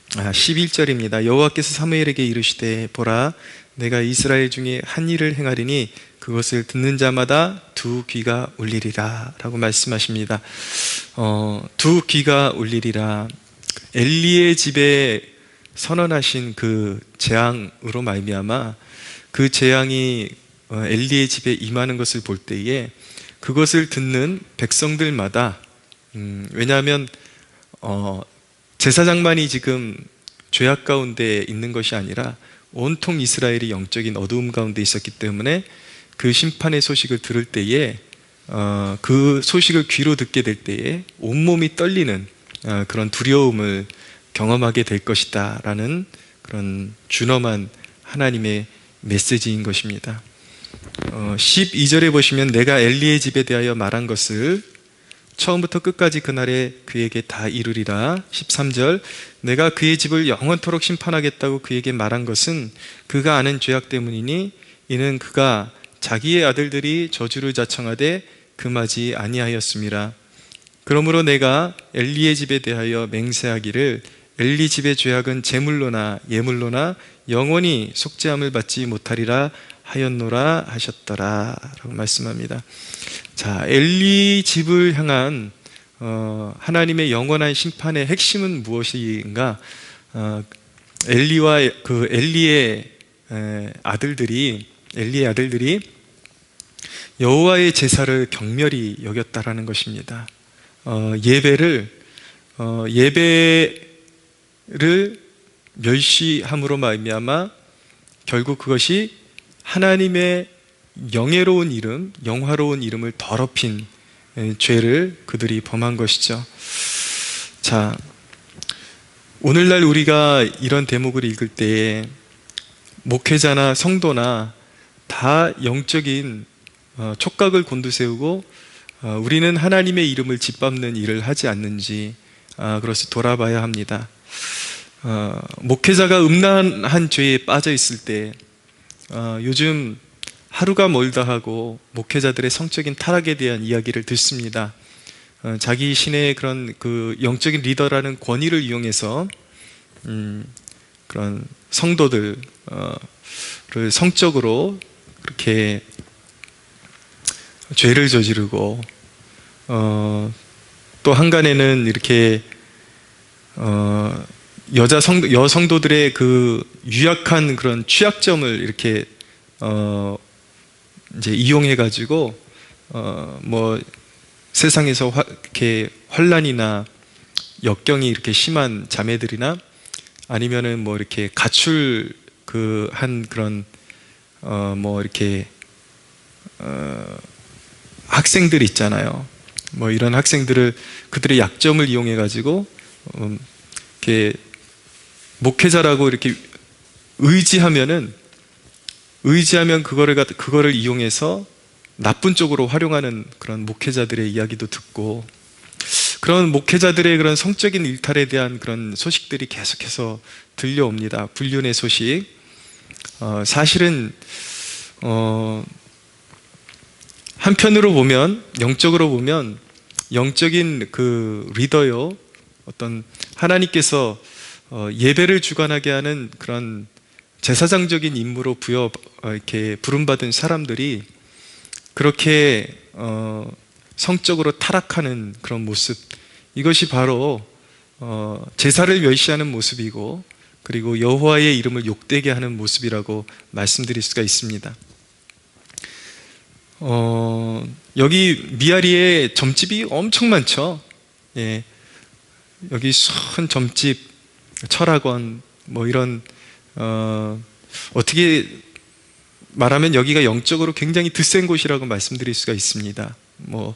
11절입니다. 여호와께서 사무엘에게 이르시되 보라, 내가 이스라엘 중에 한 일을 행하리니 그것을 듣는 자마다 두 귀가 울리리라 라고 말씀하십니다. 두 귀가 울리리라. 엘리의 집에 선언하신 그 재앙으로 말미암아 그 재앙이 엘리의 집에 임하는 것을 볼 때에 그것을 듣는 백성들마다 왜냐하면 제사장만이 지금 죄악 가운데 있는 것이 아니라 온통 이스라엘이 영적인 어두움 가운데 있었기 때문에 그 심판의 소식을 들을 때에 그 소식을 귀로 듣게 될 때에 온몸이 떨리는 그런 두려움을 경험하게 될 것이다 라는 그런 준엄한 하나님의 메시지인 것입니다. 12절에 보시면 내가 엘리의 집에 대하여 말한 것을 처음부터 끝까지 그날에 그에게 다 이루리라. 13절 내가 그의 집을 영원토록 심판하겠다고 그에게 말한 것은 그가 아는 죄악 때문이니 이는 그가 자기의 아들들이 저주를 자청하되 금하지 아니하였음이라. 그러므로 내가 엘리의 집에 대하여 맹세하기를 엘리 집의 죄악은 제물로나 예물로나 영원히 속죄함을 받지 못하리라 하였노라 하셨더라 라고 말씀합니다. 자, 엘리 집을 향한 하나님의 영원한 심판의 핵심은 무엇인가? 엘리와 그 엘리의 아들들이 여호와의 제사를 경멸히 여겼다라는 것입니다. 예배를 멸시함으로 말미암아 결국 그것이 하나님의 영예로운 이름, 영화로운 이름을 더럽힌 죄를 그들이 범한 것이죠. 자, 오늘날 우리가 이런 대목을 읽을 때에 목회자나 성도나 다 영적인 촉각을 곤두세우고 우리는 하나님의 이름을 짓밟는 일을 하지 않는지 그것을 돌아봐야 합니다. 목회자가 음란한 죄에 빠져 있을 때 요즘 하루가 멀다 하고 목회자들의 성적인 타락에 대한 이야기를 듣습니다. 자기 신의 그런 그 영적인 리더라는 권위를 이용해서 그런 성도들을 성적으로 그렇게 죄를 저지르고 또 한간에는 이렇게 여성도들의 그 유약한 그런 취약점을 이렇게 이제 이용해가지고 뭐 세상에서 이렇게 환난이나 역경이 이렇게 심한 자매들이나 아니면은 뭐 이렇게 가출 한 그런 뭐 이렇게 학생들 있잖아요. 뭐 이런 학생들을 그들의 약점을 이용해가지고 이렇게 목회자라고 이렇게 의지하면 그거를 이용해서 나쁜 쪽으로 활용하는 그런 목회자들의 이야기도 듣고, 그런 목회자들의 그런 성적인 일탈에 대한 그런 소식들이 계속해서 들려옵니다. 불륜의 소식. 사실은 한편으로 보면, 영적으로 보면 영적인 그 리더요, 어떤 하나님께서 예배를 주관하게 하는 그런 제사장적인 임무로 이렇게 부름받은 사람들이 그렇게 성적으로 타락하는 그런 모습, 이것이 바로 제사를 멸시하는 모습이고, 그리고 여호와의 이름을 욕되게 하는 모습이라고 말씀드릴 수가 있습니다. 여기 미아리에 점집이 엄청 많죠. 예, 여기 순 점집, 철학원, 뭐 이런 어떻게 말하면 여기가 영적으로 굉장히 드센 곳이라고 말씀드릴 수가 있습니다. 뭐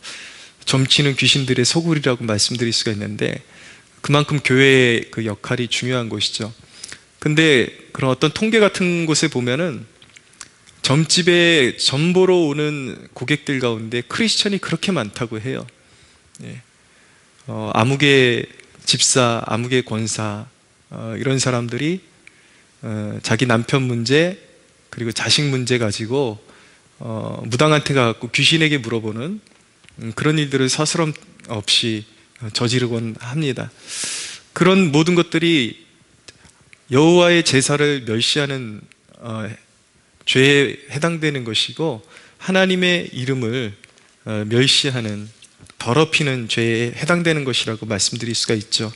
점치는 귀신들의 소굴이라고 말씀드릴 수가 있는데, 그만큼 교회의 그 역할이 중요한 곳이죠. 근데 그런 어떤 통계 같은 곳에 보면은 점집에 점 보러 오는 고객들 가운데 크리스천이 그렇게 많다고 해요. 예. 아무개 집사, 아무개 권사, 이런 사람들이 자기 남편 문제, 그리고 자식 문제 가지고 무당한테 가갖고 귀신에게 물어보는 그런 일들을 서스럼 없이 저지르곤 합니다. 그런 모든 것들이 여호와의 제사를 멸시하는 죄에 해당되는 것이고, 하나님의 이름을 멸시하는, 더럽히는 죄에 해당되는 것이라고 말씀드릴 수가 있죠.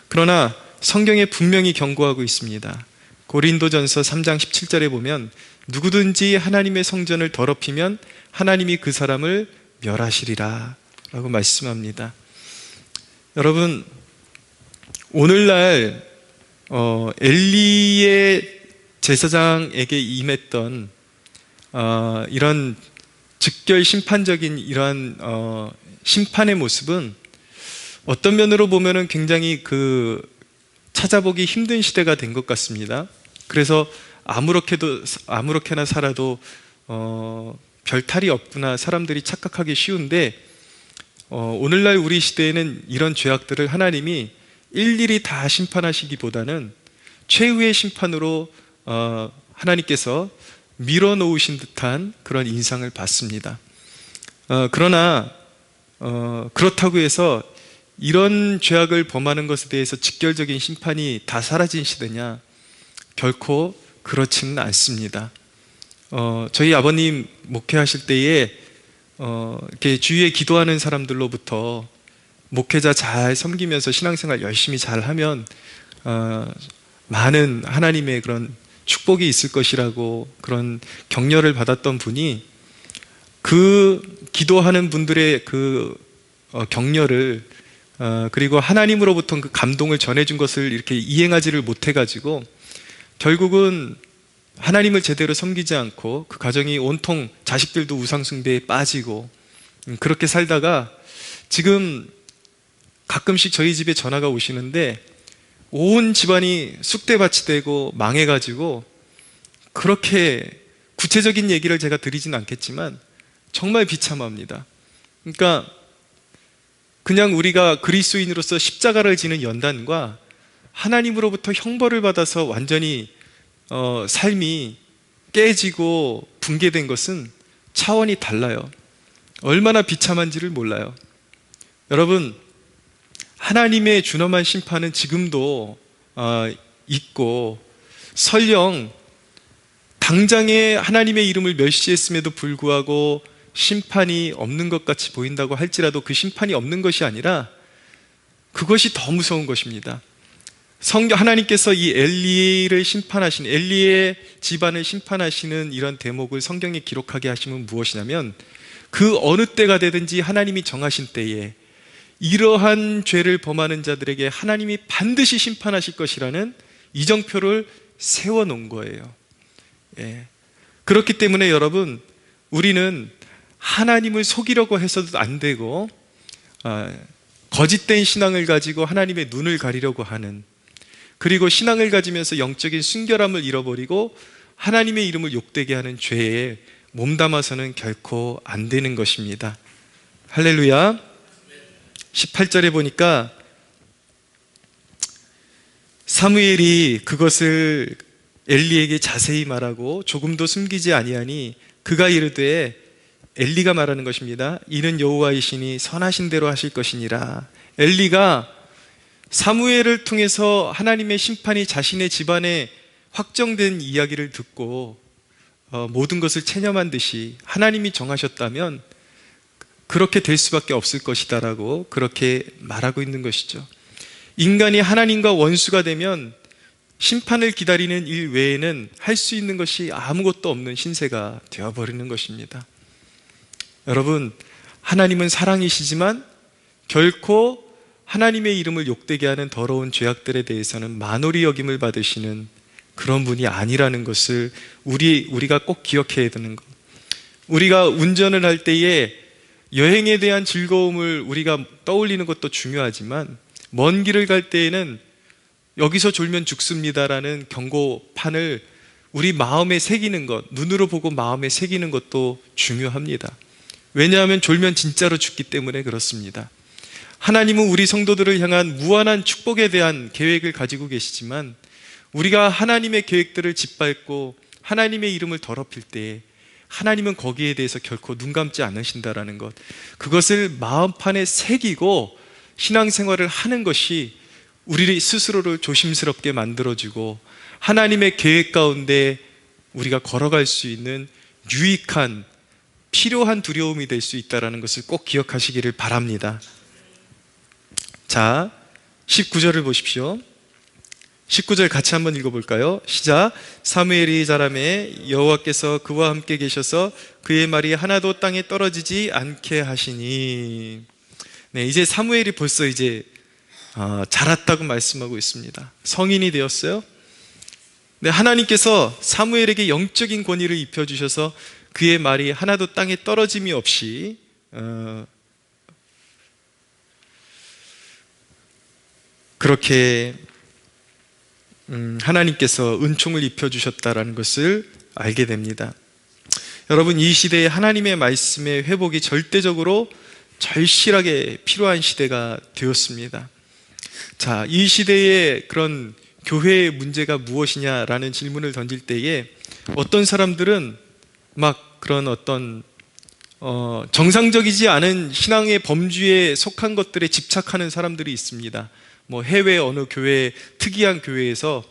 그러나 성경에 분명히 경고하고 있습니다. 고린도전서 3장 17절에 보면 누구든지 하나님의 성전을 더럽히면 하나님이 그 사람을 멸하시리라 라고 말씀합니다. 여러분, 오늘날 엘리의 제사장에게 임했던 이런 즉결 심판적인 이러한 심판의 모습은 어떤 면으로 보면은 굉장히 찾아보기 힘든 시대가 된 것 같습니다. 그래서 아무렇게나 살아도 별 탈이 없구나 사람들이 착각하기 쉬운데, 오늘날 우리 시대에는 이런 죄악들을 하나님이 일일이 다 심판하시기보다는 최후의 심판으로 하나님께서 밀어놓으신 듯한 그런 인상을 받습니다. 그러나 그렇다고 해서 이런 죄악을 범하는 것에 대해서 직결적인 심판이 다 사라진 시대냐? 결코 그렇지는 않습니다. 저희 아버님 목회하실 때에 이렇게 주위에 기도하는 사람들로부터 목회자 잘 섬기면서 신앙생활 열심히 잘하면 많은 하나님의 그런 축복이 있을 것이라고 그런 격려를 받았던 분이, 그 기도하는 분들의 그 격려를 그리고 하나님으로부터 그 감동을 전해준 것을 이렇게 이행하지를 못해가지고 결국은 하나님을 제대로 섬기지 않고 그 가정이 온통 자식들도 우상숭배에 빠지고 그렇게 살다가 지금 가끔씩 저희 집에 전화가 오시는데 온 집안이 쑥대밭이 되고 망해가지고, 그렇게 구체적인 얘기를 제가 드리진 않겠지만 정말 비참합니다. 그러니까 그냥 우리가 그리스도인으로서 십자가를 지는 연단과 하나님으로부터 형벌을 받아서 완전히 삶이 깨지고 붕괴된 것은 차원이 달라요. 얼마나 비참한지를 몰라요. 여러분, 하나님의 준엄한 심판은 지금도 있고, 설령 당장에 하나님의 이름을 멸시했음에도 불구하고 심판이 없는 것 같이 보인다고 할지라도 그 심판이 없는 것이 아니라 그것이 더 무서운 것입니다. 하나님께서 이 엘리를 심판하신, 엘리의 집안을 심판하시는 이런 대목을 성경에 기록하게 하시면 무엇이냐면, 그 어느 때가 되든지 하나님이 정하신 때에 이러한 죄를 범하는 자들에게 하나님이 반드시 심판하실 것이라는 이정표를 세워놓은 거예요. 그렇기 때문에 여러분, 우리는 하나님을 속이려고 해서도 안 되고, 거짓된 신앙을 가지고 하나님의 눈을 가리려고 하는, 그리고 신앙을 가지면서 영적인 순결함을 잃어버리고 하나님의 이름을 욕되게 하는 죄에 몸담아서는 결코 안 되는 것입니다. 할렐루야. 18절에 보니까 사무엘이 그것을 엘리에게 자세히 말하고 조금도 숨기지 아니하니 그가 이르되, 엘리가 말하는 것입니다. 이는 여호와의 신이 선하신 대로 하실 것이니라. 엘리가 사무엘을 통해서 하나님의 심판이 자신의 집안에 확정된 이야기를 듣고 모든 것을 체념한 듯이 하나님이 정하셨다면 그렇게 될 수밖에 없을 것이다 라고 그렇게 말하고 있는 것이죠. 인간이 하나님과 원수가 되면 심판을 기다리는 일 외에는 할 수 있는 것이 아무것도 없는 신세가 되어버리는 것입니다. 여러분, 하나님은 사랑이시지만 결코 하나님의 이름을 욕되게 하는 더러운 죄악들에 대해서는 만홀히 여김을 받으시는 그런 분이 아니라는 것을 우리가 꼭 기억해야 되는 것. 우리가 운전을 할 때에 여행에 대한 즐거움을 우리가 떠올리는 것도 중요하지만, 먼 길을 갈 때에는 여기서 졸면 죽습니다라는 경고판을 우리 마음에 새기는 것, 눈으로 보고 마음에 새기는 것도 중요합니다. 왜냐하면 졸면 진짜로 죽기 때문에 그렇습니다. 하나님은 우리 성도들을 향한 무한한 축복에 대한 계획을 가지고 계시지만, 우리가 하나님의 계획들을 짓밟고 하나님의 이름을 더럽힐 때 하나님은 거기에 대해서 결코 눈 감지 않으신다라는 것, 그것을 마음판에 새기고 신앙생활을 하는 것이 우리 스스로를 조심스럽게 만들어주고 하나님의 계획 가운데 우리가 걸어갈 수 있는 유익한 필요한 두려움이 될 수 있다는 것을 꼭 기억하시기를 바랍니다. 자, 19절을 보십시오. 19절 같이 한번 읽어볼까요? 시작. 사무엘이 자라매 여호와께서 그와 함께 계셔서 그의 말이 하나도 땅에 떨어지지 않게 하시니. 네, 이제 사무엘이 벌써 이제 자랐다고 말씀하고 있습니다. 성인이 되었어요. 네, 하나님께서 사무엘에게 영적인 권위를 입혀주셔서 그의 말이 하나도 땅에 떨어짐이 없이 그렇게 하나님께서 은총을 입혀주셨다라는 것을 알게 됩니다. 여러분, 이 시대에 하나님의 말씀의 회복이 절대적으로 절실하게 필요한 시대가 되었습니다. 자, 이 시대의 그런 교회의 문제가 무엇이냐라는 질문을 던질 때에 어떤 사람들은 막 그런 어떤 정상적이지 않은 신앙의 범주에 속한 것들에 집착하는 사람들이 있습니다. 뭐 해외 어느 교회, 특이한 교회에서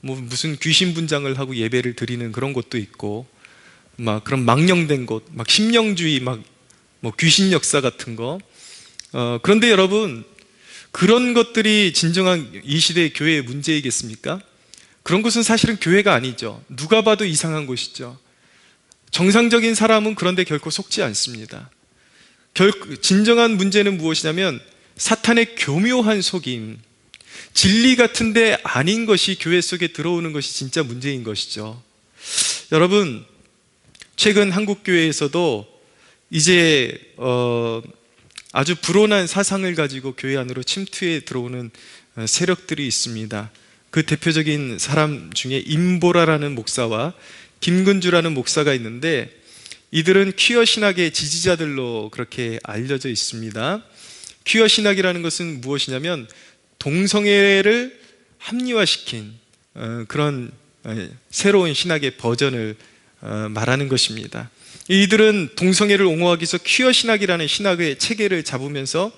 뭐 무슨 귀신 분장을 하고 예배를 드리는 그런 곳도 있고, 막 그런 망령된 곳, 막 심령주의, 막 뭐 귀신 역사 같은 거. 그런데 여러분, 그런 것들이 진정한 이 시대의 교회의 문제이겠습니까? 그런 것은 사실은 교회가 아니죠. 누가 봐도 이상한 곳이죠. 정상적인 사람은 그런데 결코 속지 않습니다. 진정한 문제는 무엇이냐면 사탄의 교묘한 속임, 진리 같은데 아닌 것이 교회 속에 들어오는 것이 진짜 문제인 것이죠. 여러분, 최근 한국교회에서도 이제 아주 불온한 사상을 가지고 교회 안으로 침투해 들어오는 세력들이 있습니다. 그 대표적인 사람 중에 임보라라는 목사와 김근주라는 목사가 있는데, 이들은 퀴어 신학의 지지자들로 그렇게 알려져 있습니다. 퀴어 신학이라는 것은 무엇이냐면 동성애를 합리화시킨 그런 새로운 신학의 버전을 말하는 것입니다. 이들은 동성애를 옹호하기 위해서 퀴어 신학이라는 신학의 체계를 잡으면서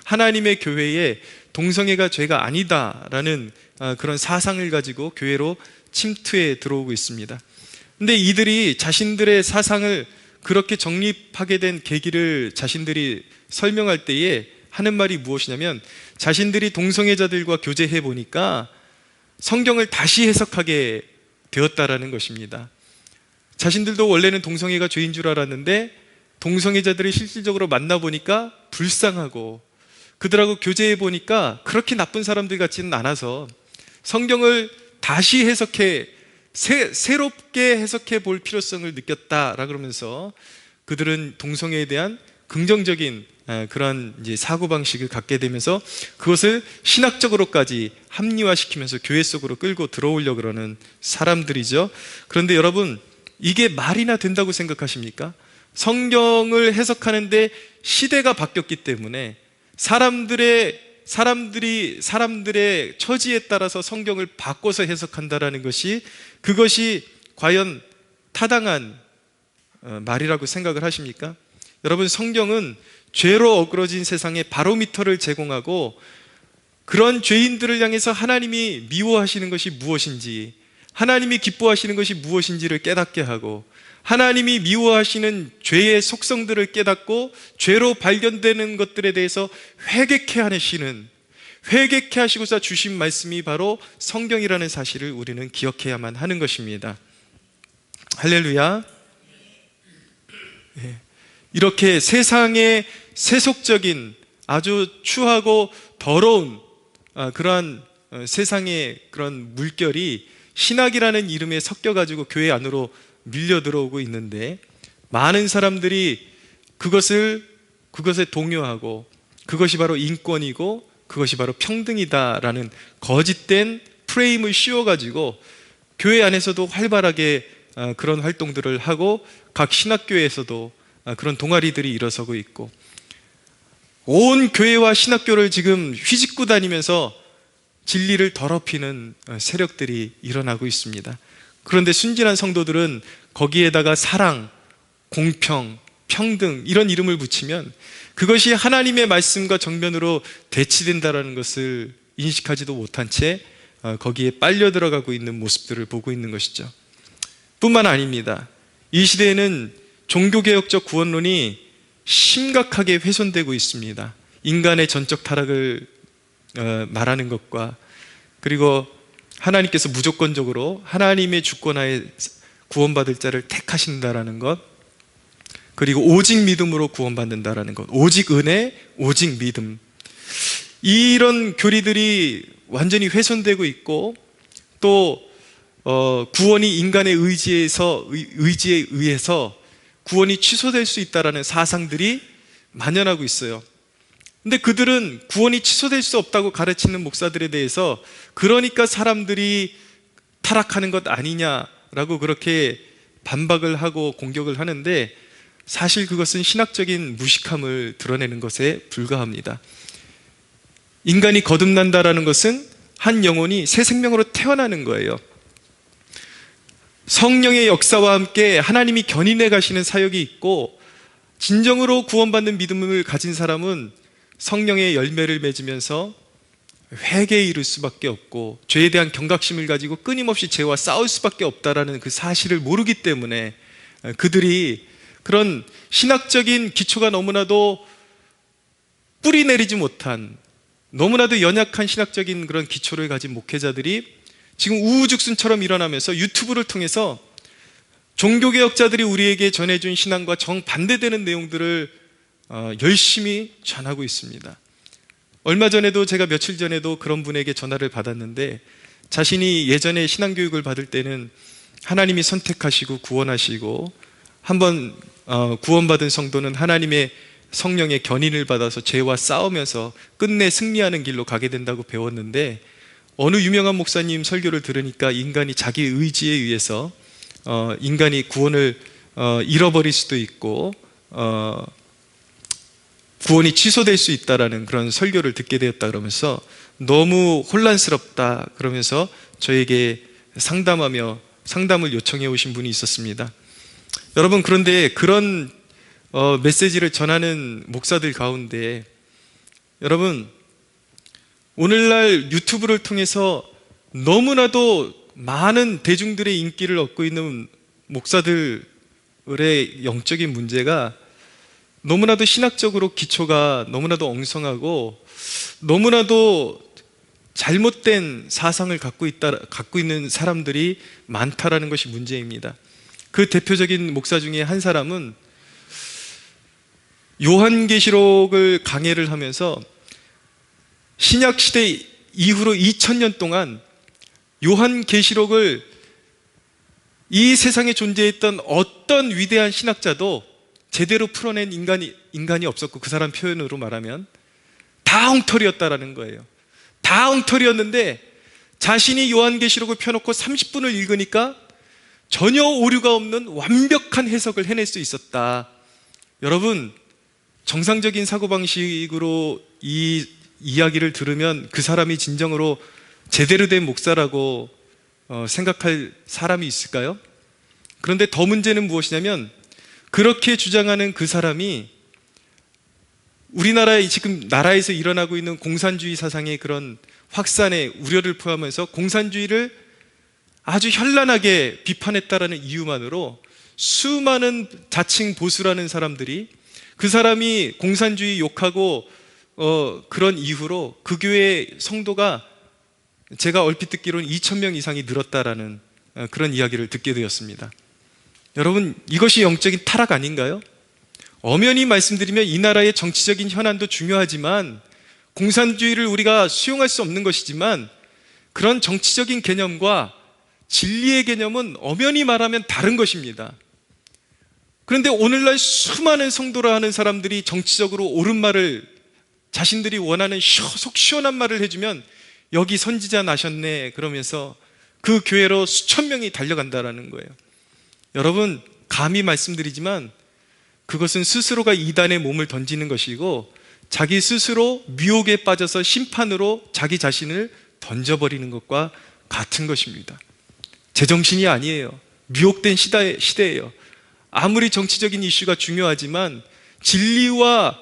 하나님의 교회에 동성애가 죄가 아니다라는 그런 사상을 가지고 교회로 침투해 들어오고 있습니다. 근데 이들이 자신들의 사상을 그렇게 정립하게 된 계기를 자신들이 설명할 때에 하는 말이 무엇이냐면, 자신들이 동성애자들과 교제해 보니까 성경을 다시 해석하게 되었다라는 것입니다. 자신들도 원래는 동성애가 죄인 줄 알았는데 동성애자들이 실질적으로 만나보니까 불쌍하고 그들하고 교제해 보니까 그렇게 나쁜 사람들 같지는 않아서 성경을 다시 해석해 새롭게 해석해 볼 필요성을 느꼈다라 그러면서 그들은 동성애에 대한 긍정적인 그런 이제 사고방식을 갖게 되면서 그것을 신학적으로까지 합리화시키면서 교회 속으로 끌고 들어오려고 그러는 사람들이죠. 그런데 여러분, 이게 말이나 된다고 생각하십니까? 성경을 해석하는데 시대가 바뀌었기 때문에 사람들의 처지에 따라서 성경을 바꿔서 해석한다라는 것이, 그것이 과연 타당한 말이라고 생각을 하십니까? 여러분, 성경은 죄로 어그러진 세상에 바로미터를 제공하고 그런 죄인들을 향해서 하나님이 미워하시는 것이 무엇인지, 하나님이 기뻐하시는 것이 무엇인지를 깨닫게 하고, 하나님이 미워하시는 죄의 속성들을 깨닫고 죄로 발견되는 것들에 대해서 회개케 하시는, 회개케 하시고서 주신 말씀이 바로 성경이라는 사실을 우리는 기억해야만 하는 것입니다. 할렐루야. 이렇게 세상의 세속적인 아주 추하고 더러운 그러한 세상의 그런 물결이 신학이라는 이름에 섞여가지고 교회 안으로 밀려 들어오고 있는데, 많은 사람들이 그것에 동요하고 그것이 바로 인권이고 그것이 바로 평등이다라는 거짓된 프레임을 씌워가지고 교회 안에서도 활발하게 그런 활동들을 하고 각 신학교에서도 그런 동아리들이 일어서고 있고, 온 교회와 신학교를 지금 휘짓고 다니면서 진리를 더럽히는 세력들이 일어나고 있습니다. 그런데 순진한 성도들은 거기에다가 사랑, 공평, 평등 이런 이름을 붙이면 그것이 하나님의 말씀과 정면으로 대치된다는 것을 인식하지도 못한 채 거기에 빨려 들어가고 있는 모습들을 보고 있는 것이죠. 뿐만 아닙니다. 이 시대에는 종교개혁적 구원론이 심각하게 훼손되고 있습니다. 인간의 전적 타락을 말하는 것과, 그리고 하나님께서 무조건적으로 하나님의 주권하에 구원받을 자를 택하신다라는 것, 그리고 오직 믿음으로 구원받는다라는 것, 오직 은혜, 오직 믿음, 이런 교리들이 완전히 훼손되고 있고, 또 구원이 인간의 의지에 의해서 구원이 취소될 수 있다라는 사상들이 만연하고 있어요. 근데 그들은 구원이 취소될 수 없다고 가르치는 목사들에 대해서 그러니까 사람들이 타락하는 것 아니냐라고 그렇게 반박을 하고 공격을 하는데, 사실 그것은 신학적인 무식함을 드러내는 것에 불과합니다. 인간이 거듭난다라는 것은 한 영혼이 새 생명으로 태어나는 거예요. 성령의 역사와 함께 하나님이 견인해 가시는 사역이 있고, 진정으로 구원받는 믿음을 가진 사람은 성령의 열매를 맺으면서 회개에 이를 수밖에 없고, 죄에 대한 경각심을 가지고 끊임없이 죄와 싸울 수밖에 없다라는 그 사실을 모르기 때문에 그들이 그런 신학적인 기초가 너무나도 뿌리 내리지 못한, 너무나도 연약한 신학적인 그런 기초를 가진 목회자들이 지금 우후죽순처럼 일어나면서 유튜브를 통해서 종교개혁자들이 우리에게 전해준 신앙과 정반대되는 내용들을 열심히 전하고 있습니다. 얼마 전에도, 제가 며칠 전에도 그런 분에게 전화를 받았는데, 자신이 예전에 신앙교육을 받을 때는 하나님이 선택하시고 구원하시고, 한번 구원받은 성도는 하나님의 성령의 견인을 받아서 죄와 싸우면서 끝내 승리하는 길로 가게 된다고 배웠는데, 어느 유명한 목사님 설교를 들으니까 인간이 자기 의지에 의해서 인간이 구원을 잃어버릴 수도 있고 구원이 취소될 수 있다라는 그런 설교를 듣게 되었다 그러면서 너무 혼란스럽다 그러면서 저에게 상담을 요청해 오신 분이 있었습니다. 여러분, 그런데 그런 메시지를 전하는 목사들 가운데, 여러분, 오늘날 유튜브를 통해서 너무나도 많은 대중들의 인기를 얻고 있는 목사들의 영적인 문제가 너무나도 신학적으로 기초가 너무나도 엉성하고 너무나도 잘못된 사상을 갖고 있는 사람들이 많다라는 것이 문제입니다. 그 대표적인 목사 중에 한 사람은 요한계시록을 강해를 하면서 신약시대 이후로 2000년 동안 요한계시록을 이 세상에 존재했던 어떤 위대한 신학자도 제대로 풀어낸 인간이 없었고, 그 사람 표현으로 말하면 다 엉터리였다라는 거예요. 다 엉터리였는데 자신이 요한계시록을 펴놓고 30분을 읽으니까 전혀 오류가 없는 완벽한 해석을 해낼 수 있었다. 여러분, 정상적인 사고방식으로 이 이야기를 들으면 그 사람이 진정으로 제대로 된 목사라고 생각할 사람이 있을까요? 그런데 더 문제는 무엇이냐면, 그렇게 주장하는 그 사람이 우리나라에 지금 나라에서 일어나고 있는 공산주의 사상의 그런 확산에 우려를 포함해서 공산주의를 아주 현란하게 비판했다라는 이유만으로 수많은 자칭 보수라는 사람들이 그 사람이 공산주의 욕하고 그런 이후로 그 교회 성도가 제가 얼핏 듣기로는 2000명 이상이 늘었다라는 그런 이야기를 듣게 되었습니다. 여러분, 이것이 영적인 타락 아닌가요? 엄연히 말씀드리면 이 나라의 정치적인 현안도 중요하지만, 공산주의를 우리가 수용할 수 없는 것이지만, 그런 정치적인 개념과 진리의 개념은 엄연히 말하면 다른 것입니다. 그런데 오늘날 수많은 성도라 하는 사람들이 정치적으로 옳은 말을, 자신들이 원하는 속 시원한 말을 해주면 여기 선지자 나셨네 그러면서 그 교회로 수천 명이 달려간다라는 거예요. 여러분, 감히 말씀드리지만 그것은 스스로가 이단의 몸을 던지는 것이고, 자기 스스로 미혹에 빠져서 심판으로 자기 자신을 던져버리는 것과 같은 것입니다. 제정신이 아니에요. 미혹된 시대예요. 아무리 정치적인 이슈가 중요하지만 진리와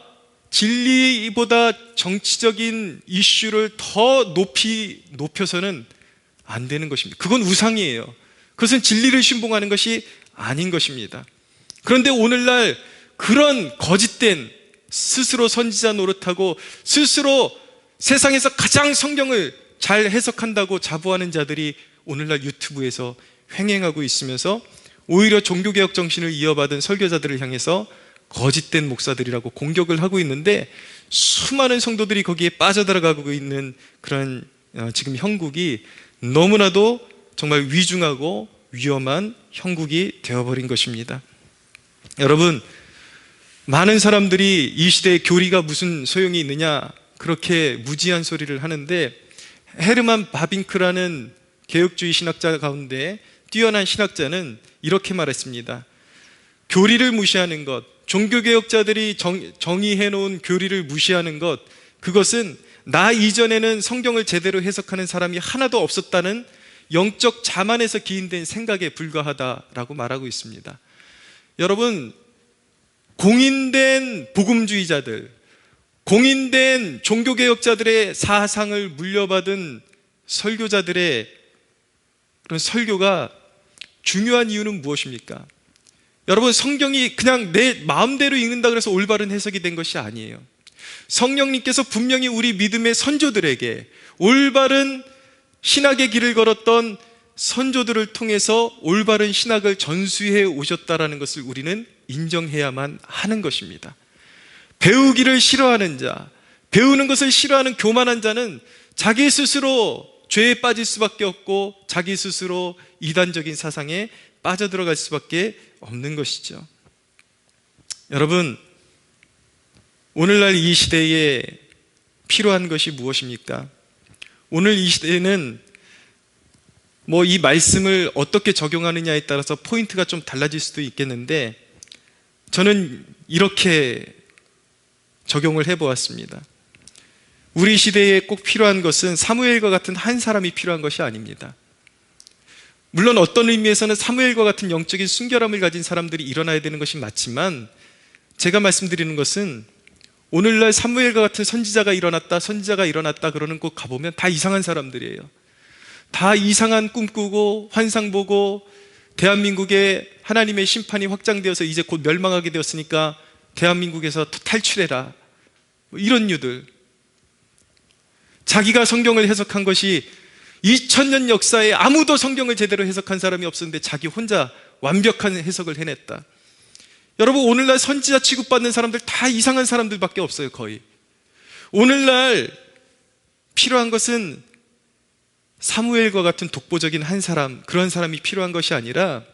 진리보다 정치적인 이슈를 더 높여서는 안 되는 것입니다. 그건 우상이에요. 그것은 진리를 신봉하는 것이 아닌 것입니다. 그런데 오늘날 그런 거짓된 스스로 선지자 노릇하고 스스로 세상에서 가장 성경을 잘 해석한다고 자부하는 자들이 오늘날 유튜브에서 횡행하고 있으면서 오히려 종교개혁 정신을 이어받은 설교자들을 향해서 거짓된 목사들이라고 공격을 하고 있는데, 수많은 성도들이 거기에 빠져들어가고 있는 그런 지금 형국이 너무나도 정말 위중하고 위험한 형국이 되어버린 것입니다. 여러분, 많은 사람들이 이 시대에 교리가 무슨 소용이 있느냐 그렇게 무지한 소리를 하는데, 헤르만 바빙크라는 개혁주의 신학자 가운데 뛰어난 신학자는 이렇게 말했습니다. 교리를 무시하는 것, 종교개혁자들이 정의해놓은 교리를 무시하는 것, 그것은 나 이전에는 성경을 제대로 해석하는 사람이 하나도 없었다는 영적 자만에서 기인된 생각에 불과하다라고 말하고 있습니다. 여러분, 공인된 복음주의자들, 공인된 종교개혁자들의 사상을 물려받은 설교자들의 그런 설교가 중요한 이유는 무엇입니까? 여러분, 성경이 그냥 내 마음대로 읽는다 그래서 올바른 해석이 된 것이 아니에요. 성령님께서 분명히 우리 믿음의 선조들에게 올바른 신학의 길을 걸었던 선조들을 통해서 올바른 신학을 전수해 오셨다라는 것을 우리는 인정해야만 하는 것입니다. 배우기를 싫어하는 자, 배우는 것을 싫어하는 교만한 자는 자기 스스로 죄에 빠질 수밖에 없고 자기 스스로 이단적인 사상에 빠져들어갈 수밖에 없는 것이죠. 여러분, 오늘날 이 시대에 필요한 것이 무엇입니까? 오늘 이 시대에는 이 말씀을 어떻게 적용하느냐에 따라서 포인트가 좀 달라질 수도 있겠는데, 저는 이렇게 적용을 해보았습니다. 우리 시대에 꼭 필요한 것은 사무엘과 같은 한 사람이 필요한 것이 아닙니다. 물론 어떤 의미에서는 사무엘과 같은 영적인 순결함을 가진 사람들이 일어나야 되는 것이 맞지만, 제가 말씀드리는 것은 오늘날 사무엘과 같은 선지자가 일어났다 그러는 곳 가보면 다 이상한 사람들이에요. 다 이상한 꿈 꾸고 환상 보고, 대한민국에 하나님의 심판이 확장되어서 이제 곧 멸망하게 되었으니까 대한민국에서 탈출해라, 이런 류들. 자기가 성경을 해석한 것이 2000년 역사에 아무도 성경을 제대로 해석한 사람이 없었는데 자기 혼자 완벽한 해석을 해냈다. 여러분, 오늘날 선지자 취급받는 사람들 다 이상한 사람들밖에 없어요, 거의. 오늘날 필요한 것은 사무엘과 같은 독보적인 한 사람, 그런 사람이 필요한 것이 아니라,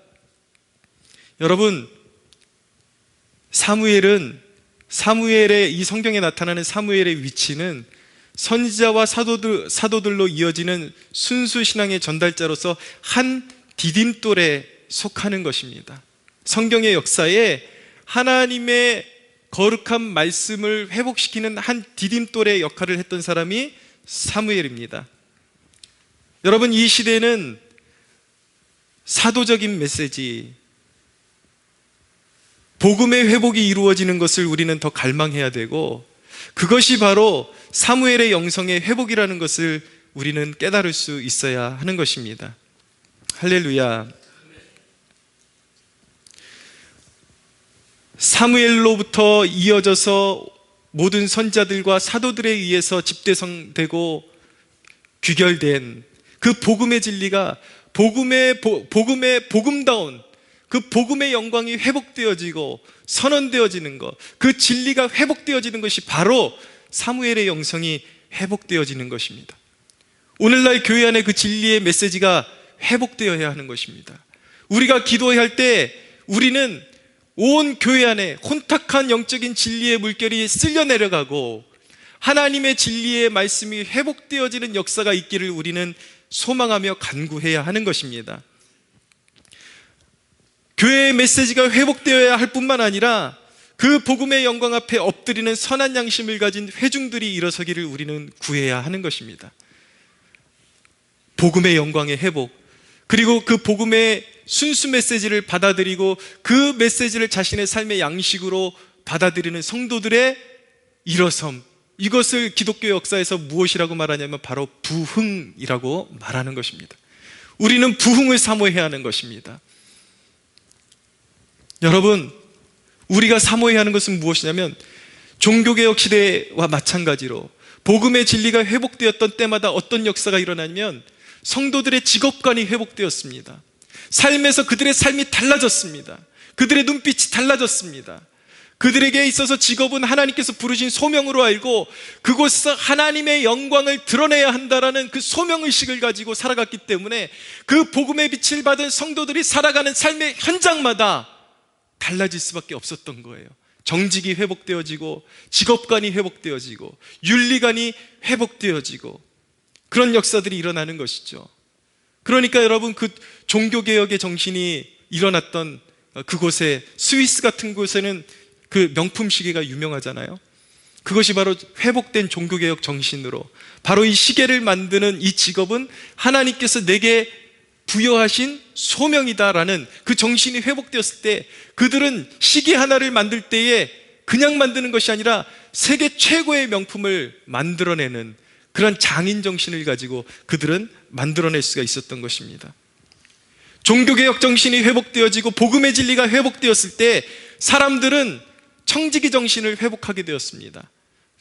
여러분, 사무엘의 이 성경에 나타나는 사무엘의 위치는 선지자와 사도들로 이어지는 순수 신앙의 전달자로서 한 디딤돌에 속하는 것입니다. 성경의 역사에 하나님의 거룩한 말씀을 회복시키는 한 디딤돌의 역할을 했던 사람이 사무엘입니다. 여러분, 이 시대는 사도적인 메시지, 복음의 회복이 이루어지는 것을 우리는 더 갈망해야 되고, 그것이 바로 사무엘의 영성의 회복이라는 것을 우리는 깨달을 수 있어야 하는 것입니다. 할렐루야. 사무엘로부터 이어져서 모든 선지자들과 사도들에 의해서 집대성되고 귀결된 그 복음의 진리가 복음다운 그 복음의 영광이 회복되어지고 선언되어지는 것, 그 진리가 회복되어지는 것이 바로 사무엘의 영성이 회복되어지는 것입니다. 오늘날 교회 안에 그 진리의 메시지가 회복되어야 하는 것입니다. 우리가 기도할 때 우리는 온 교회 안에 혼탁한 영적인 진리의 물결이 쓸려 내려가고 하나님의 진리의 말씀이 회복되어지는 역사가 있기를 우리는 소망하며 간구해야 하는 것입니다. 교회의 메시지가 회복되어야 할 뿐만 아니라 그 복음의 영광 앞에 엎드리는 선한 양심을 가진 회중들이 일어서기를 우리는 구해야 하는 것입니다. 복음의 영광의 회복, 그리고 그 복음의 순수 메시지를 받아들이고 그 메시지를 자신의 삶의 양식으로 받아들이는 성도들의 일어섬, 이것을 기독교 역사에서 무엇이라고 말하냐면 바로 부흥이라고 말하는 것입니다. 우리는 부흥을 사모해야 하는 것입니다. 여러분, 우리가 사모해야 하는 것은 무엇이냐면 종교개혁 시대와 마찬가지로 복음의 진리가 회복되었던 때마다 어떤 역사가 일어나냐면 성도들의 직업관이 회복되었습니다. 삶에서 그들의 삶이 달라졌습니다. 그들의 눈빛이 달라졌습니다. 그들에게 있어서 직업은 하나님께서 부르신 소명으로 알고 그곳에서 하나님의 영광을 드러내야 한다라는 그 소명의식을 가지고 살아갔기 때문에 그 복음의 빛을 받은 성도들이 살아가는 삶의 현장마다 달라질 수밖에 없었던 거예요. 정직이 회복되어지고 직업관이 회복되어지고 윤리관이 회복되어지고 그런 역사들이 일어나는 것이죠. 그러니까 여러분, 그 종교개혁의 정신이 일어났던 그곳에, 스위스 같은 곳에는 그 명품 시계가 유명하잖아요. 그것이 바로 회복된 종교개혁 정신으로, 바로 이 시계를 만드는 이 직업은 하나님께서 내게 부여하신 소명이다라는 그 정신이 회복되었을 때 그들은 시계 하나를 만들 때에 그냥 만드는 것이 아니라 세계 최고의 명품을 만들어내는 그런 장인 정신을 가지고 그들은 만들어낼 수가 있었던 것입니다. 종교개혁 정신이 회복되어지고 복음의 진리가 회복되었을 때 사람들은 청지기 정신을 회복하게 되었습니다.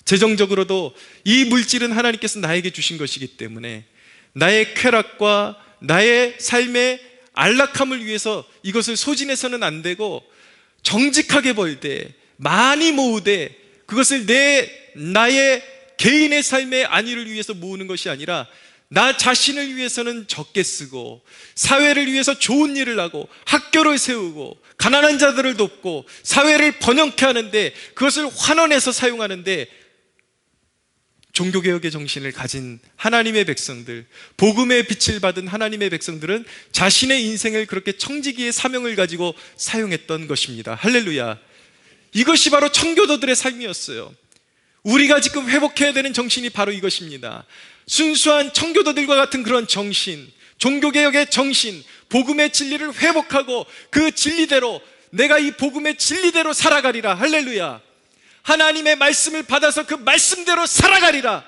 재정적으로도 이 물질은 하나님께서 나에게 주신 것이기 때문에 나의 쾌락과 나의 삶의 안락함을 위해서 이것을 소진해서는 안 되고 정직하게 벌되 많이 모으되 그것을 나의 개인의 삶의 안위를 위해서 모으는 것이 아니라 나 자신을 위해서는 적게 쓰고 사회를 위해서 좋은 일을 하고 학교를 세우고 가난한 자들을 돕고 사회를 번영케 하는데 그것을 환원해서 사용하는데 종교개혁의 정신을 가진 하나님의 백성들, 복음의 빛을 받은 하나님의 백성들은 자신의 인생을 그렇게 청지기의 사명을 가지고 사용했던 것입니다. 할렐루야. 이것이 바로 청교도들의 삶이었어요. 우리가 지금 회복해야 되는 정신이 바로 이것입니다. 순수한 청교도들과 같은 그런 정신, 종교개혁의 정신, 복음의 진리를 회복하고 그 진리대로, 내가 이 복음의 진리대로 살아가리라. 할렐루야. 하나님의 말씀을 받아서 그 말씀대로 살아가리라.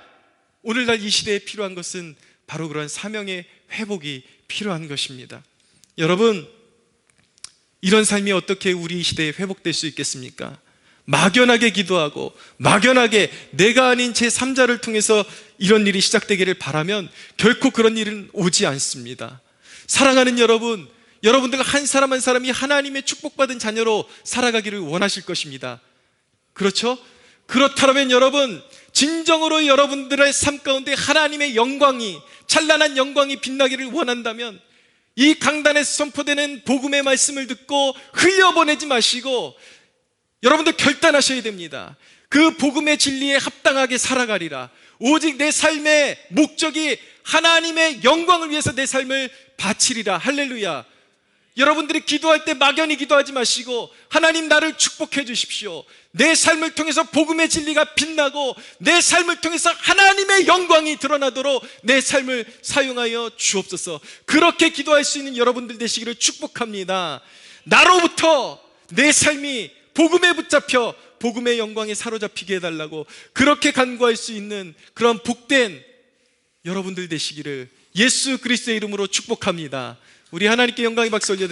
오늘날 이 시대에 필요한 것은 바로 그런 사명의 회복이 필요한 것입니다. 여러분, 이런 삶이 어떻게 우리 시대에 회복될 수 있겠습니까? 막연하게 기도하고 막연하게 내가 아닌 제3자를 통해서 이런 일이 시작되기를 바라면 결코 그런 일은 오지 않습니다. 사랑하는 여러분, 여러분들 한 사람 한 사람이 하나님의 축복받은 자녀로 살아가기를 원하실 것입니다. 그렇죠? 그렇다면 여러분, 진정으로 여러분들의 삶 가운데 하나님의 영광이, 찬란한 영광이 빛나기를 원한다면 이 강단에서 선포되는 복음의 말씀을 듣고 흘려보내지 마시고 여러분들 결단하셔야 됩니다. 그 복음의 진리에 합당하게 살아가리라. 오직 내 삶의 목적이 하나님의 영광을 위해서 내 삶을 바치리라. 할렐루야. 여러분들이 기도할 때 막연히 기도하지 마시고 하나님, 나를 축복해 주십시오. 내 삶을 통해서 복음의 진리가 빛나고 내 삶을 통해서 하나님의 영광이 드러나도록 내 삶을 사용하여 주옵소서. 그렇게 기도할 수 있는 여러분들 되시기를 축복합니다. 나로부터 내 삶이 복음에 붙잡혀 복음의 영광에 사로잡히게 해달라고 그렇게 간구할 수 있는 그런 복된 여러분들 되시기를 예수 그리스도의 이름으로 축복합니다. 우리 하나님께 영광의 박수 올려드리겠습니다.